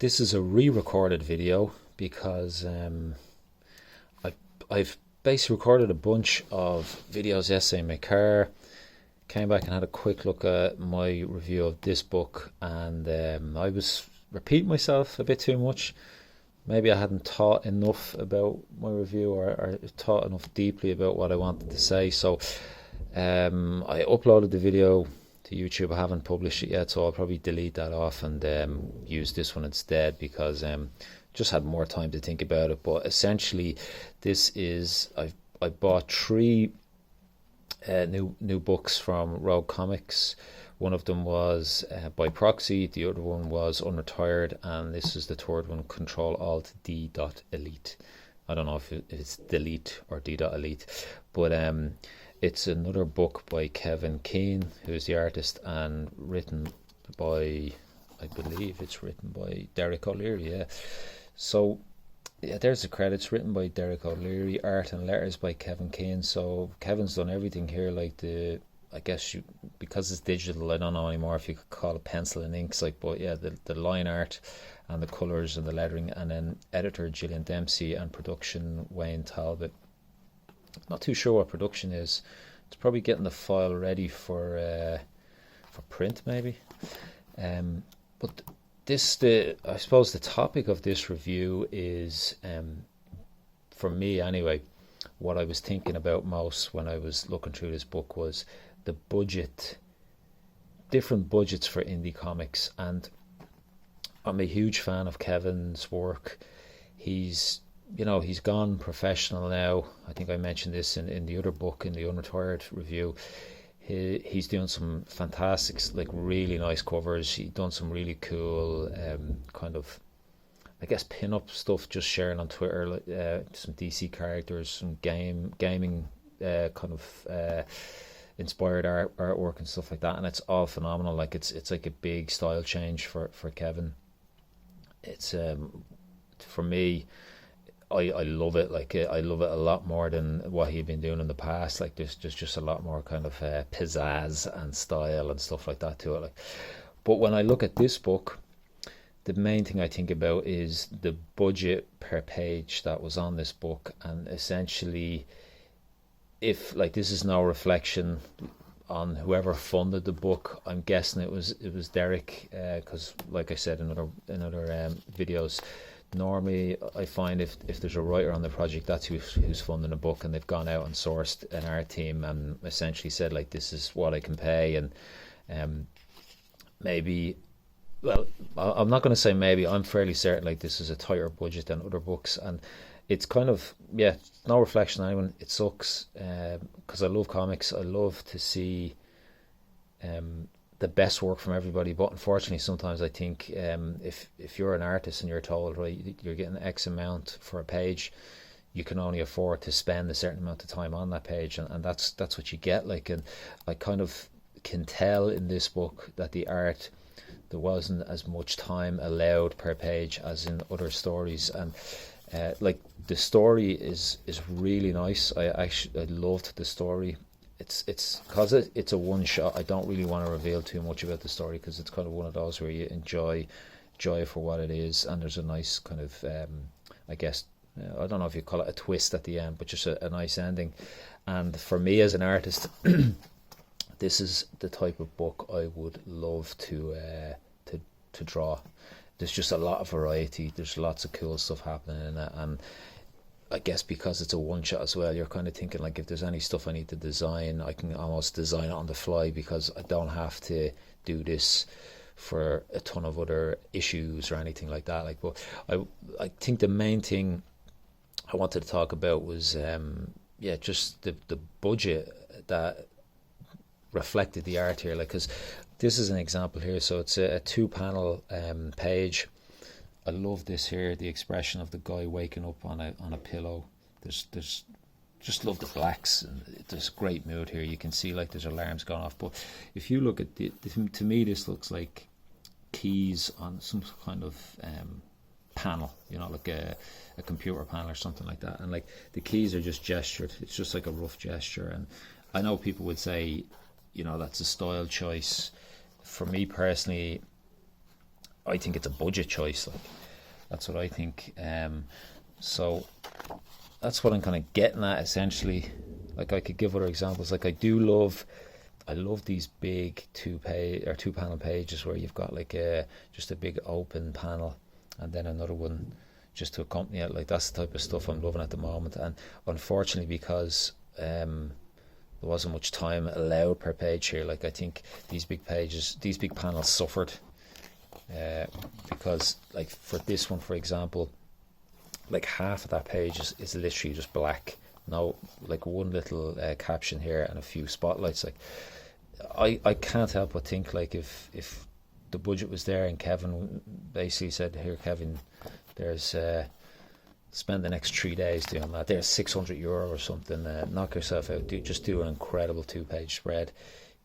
This is a re-recorded video because I've basically recorded a bunch of videos yesterday in my car. Came back and had a quick look at my review of this book, and I was repeating myself a bit too much. Maybe I hadn't thought enough about my review, or thought enough deeply about what I wanted to say. So I uploaded the video to YouTube. I haven't published it yet, so I'll probably delete that off and use this one instead because just had more time to think about it. But essentially, this is I bought three new books from Rogue Comics. One of them was By Proxy, the other one was Unretired, and this is the third one, Control Alt D.Elite. I don't know if it's Delete or D.Elite, but it's another book by Keane, who's the artist, and written by, I believe it's written by Derek O'Leary, yeah. So yeah, there's the credits, written by Derek O'Leary, art and letters by Keane. So Kevin's done everything here, like I guess because it's digital, I don't know anymore if you could call it pencil and inks, like, but yeah, the line art and the colours and the lettering, and then editor Gillian Dempsey and production Wayne Talbot. Not too sure what production is. It's probably getting the file ready for print, maybe. But I suppose the topic of this review is, for me anyway, what I was thinking about most when I was looking through this book was the budget, different budgets for indie comics. And I'm a huge fan of Kevin's work. He's gone professional now. I think I mentioned this in the other book, in the Unretired review. He's doing some fantastic, like really nice covers. He's done some really cool kind of, I guess, pin-up stuff, just sharing on Twitter, some DC characters, some gaming kind of inspired artwork and stuff like that, and it's all phenomenal. Like it's like a big style change for Kevin. It's for me, I love it. Like I love it a lot more than what he'd been doing in the past. Like there's just a lot more kind of pizzazz and style and stuff like that to it. Like, but when I look at this book, the main thing I think about is the budget per page that was on this book, and essentially, if like this is no reflection on whoever funded the book, I'm guessing it was Derek, because like I said in other videos, normally I find if there's a writer on the project, that's who's funding a book, and they've gone out and sourced an art team and essentially said, like, this is what I can pay. And maybe, well, I'm not going to say maybe, I'm fairly certain like this is a tighter budget than other books. And it's kind of, yeah, no reflection on anyone. It sucks because I love comics. I love to see the best work from everybody, but unfortunately sometimes I think if you're an artist and you're told, right, you're getting X amount for a page, you can only afford to spend a certain amount of time on that page, and that's what you get. Like, and I kind of can tell in this book that the art, there wasn't as much time allowed per page as in other stories. And like the story is really nice. I loved the story. It's because it's a one shot. I don't really want to reveal too much about the story because it's kind of one of those where you enjoy for what it is, and there's a nice kind of I guess, I don't know if you call it a twist at the end, but just a nice ending. And for me as an artist, this is the type of book I would love to draw. There's just a lot of variety. There's lots of cool stuff happening in it, and I guess because it's a one shot as well, you're kind of thinking, like, if there's any stuff I need to design, I can almost design it on the fly because I don't have to do this for a ton of other issues or anything like that. Like, but I think the main thing I wanted to talk about was just the budget that reflected the art here. Like, because this is an example here. So it's a two panel page. I love this here, the expression of the guy waking up on a pillow. There's just love the blacks, and there's great mood here. You can see like there's alarms going off. But if you look at to me this looks like keys on some kind of panel, like a computer panel or something like that. And like the keys are just gestured. It's just like a rough gesture. And I know people would say, that's a style choice. For me personally, I think it's a budget choice. Like that's what I think. So that's what I'm kind of getting at essentially. Like I could give other examples. Like I love these big two panel pages where you've got like just a big open panel and then another one just to accompany it. Like that's the type of stuff I'm loving at the moment. And unfortunately, because there wasn't much time allowed per page here, like I think these big panels suffered because like for this one, for example, like half of that page is literally just black. No, like one little caption here and a few spotlights. Like I can't help but think like if the budget was there and Kevin basically said, here Kevin, there's spend the next 3 days doing that, there's €600 or something, knock yourself out, just do an incredible 2-page spread,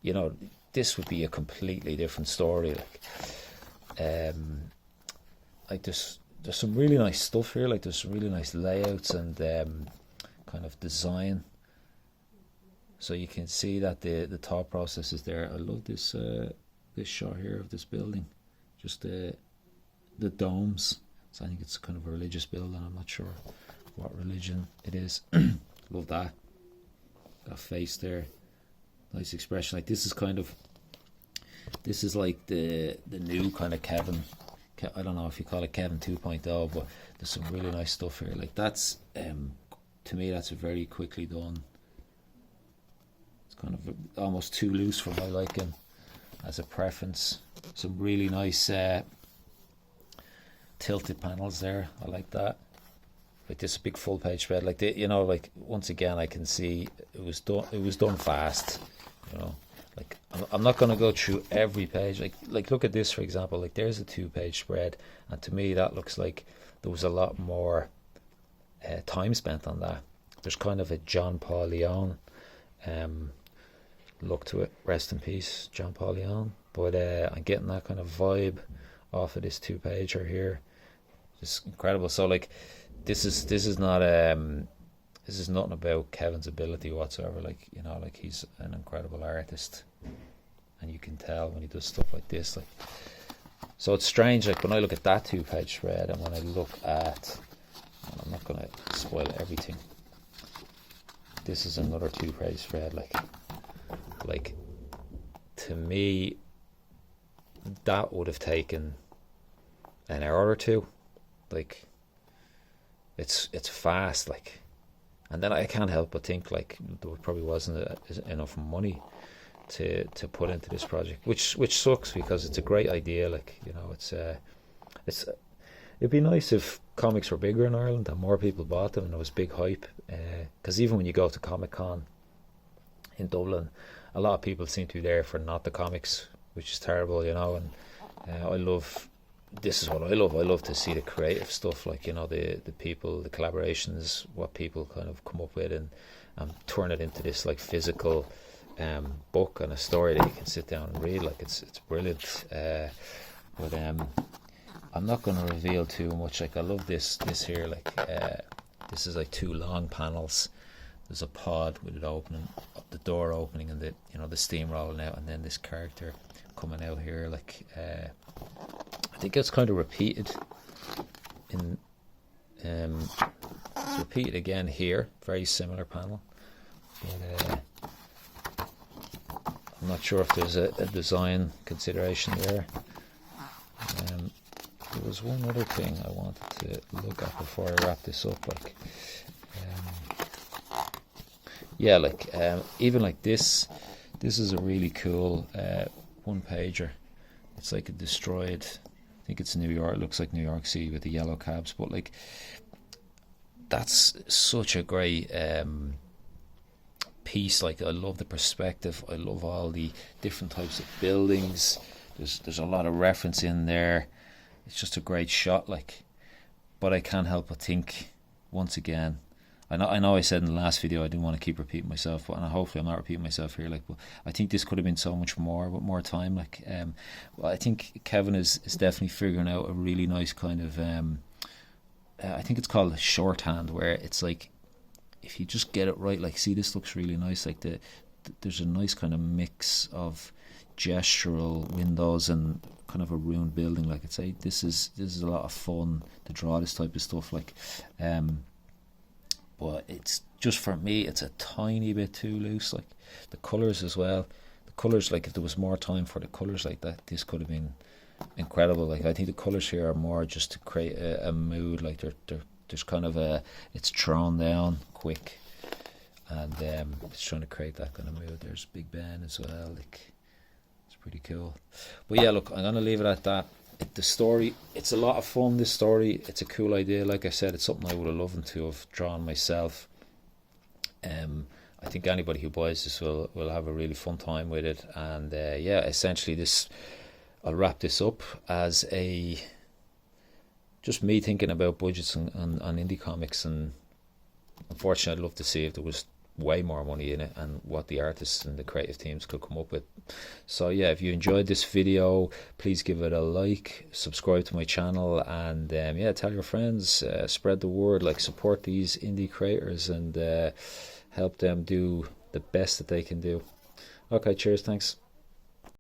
you know, this would be a completely different story. Like there's some really nice stuff here, like there's some really nice layouts and kind of design, so you can see that the thought process is there. I love this this shot here of this building, just the domes. So I think it's kind of a religious building. I'm not sure what religion it is. Love that face there, nice expression. Like this is like the new kind of Kevin. I don't know if you call it Kevin 2.0, but there's some really nice stuff here. Like that's to me, that's a very quickly done. It's kind of almost too loose for my liking as a preference. Some really nice tilted panels there. I like that. Like this big full page spread. Like you know, like once again, I can see it was done fast. You know, like I'm not going to go through every page. Like look at this for example. Like there's a 2-page spread, and to me that looks like there was a lot more time spent on that. There's kind of a John Paul Leon look to it. Rest in peace, John Paul Leon. But I'm getting that kind of vibe off of this 2-pager here. Just incredible. So like this is nothing about Kevin's ability whatsoever. Like, you know, like he's an incredible artist, and you can tell when he does stuff like this. Like, so it's strange. Like when I look at that 2-page spread, and when I look at, and I'm not going to spoil everything. This is another 2-page spread. Like to me, that would have taken an hour or two. Like it's fast. Like, and then I can't help but think like there probably wasn't enough money to put into this project, which sucks because it's a great idea. Like, you know, it'd be nice if comics were bigger in Ireland and more people bought them and there was big hype. Because even when you go to Comic Con in Dublin, a lot of people seem to be there for not the comics, which is terrible, you know. And this is what I love. I love to see the creative stuff, like, you know, the people, the collaborations, what people kind of come up with, and turn it into this like physical book and a story that you can sit down and read. Like it's brilliant. But I'm not going to reveal too much. Like I love this here. Like this is like 2 long panels. There's a pod with it opening, the door opening, and the steam rolling out, and then this character coming out here. Like I think it's kind of repeated in it's repeated again here. Very similar panel. But, I'm not sure if there's a design consideration there. There was one other thing I wanted to look at before I wrap this up. Like, yeah, like even like this is a really cool 1-pager. It's like a destroyed, I think it's New York. It looks like New York City with the yellow cabs, but like that's such a great piece. Like I love the perspective. I love all the different types of buildings. There's a lot of reference in there. It's just a great shot. Like, but I can't help but think once again. I know I said in the last video I didn't want to keep repeating myself, but hopefully I'm not repeating myself here. Like, but I think this could have been so much more with more time. Like, well, I think Kevin is definitely figuring out a really nice kind of I think it's called shorthand, where it's like if you just get it right. Like, see, this looks really nice. Like there's a nice kind of mix of gestural windows and kind of a ruined building. Like I'd say, this is a lot of fun to draw this type of stuff. Like, but it's just, for me, it's a tiny bit too loose. Like the colors as well. The colors, like if there was more time for the colors like that, this could have been incredible. Like I think the colors here are more just to create a mood. Like there's kind of it's thrown down quick, and it's trying to create that kind of mood. There's Big Ben as well. Like it's pretty cool. But yeah, look, I'm gonna leave it at that. The story, it's a lot of fun. This story, it's a cool idea. Like I said, it's something I would have loved to have drawn myself. I think anybody who buys this will have a really fun time with it. And yeah, essentially this, I'll wrap this up as just me thinking about budgets on indie comics. And unfortunately, I'd love to see if there was way more money in it and what the artists and the creative teams could come up with. So yeah, if you enjoyed this video, please give it a like, subscribe to my channel, and yeah, tell your friends, spread the word, like support these indie creators and help them do the best that they can do. Okay, cheers, thanks.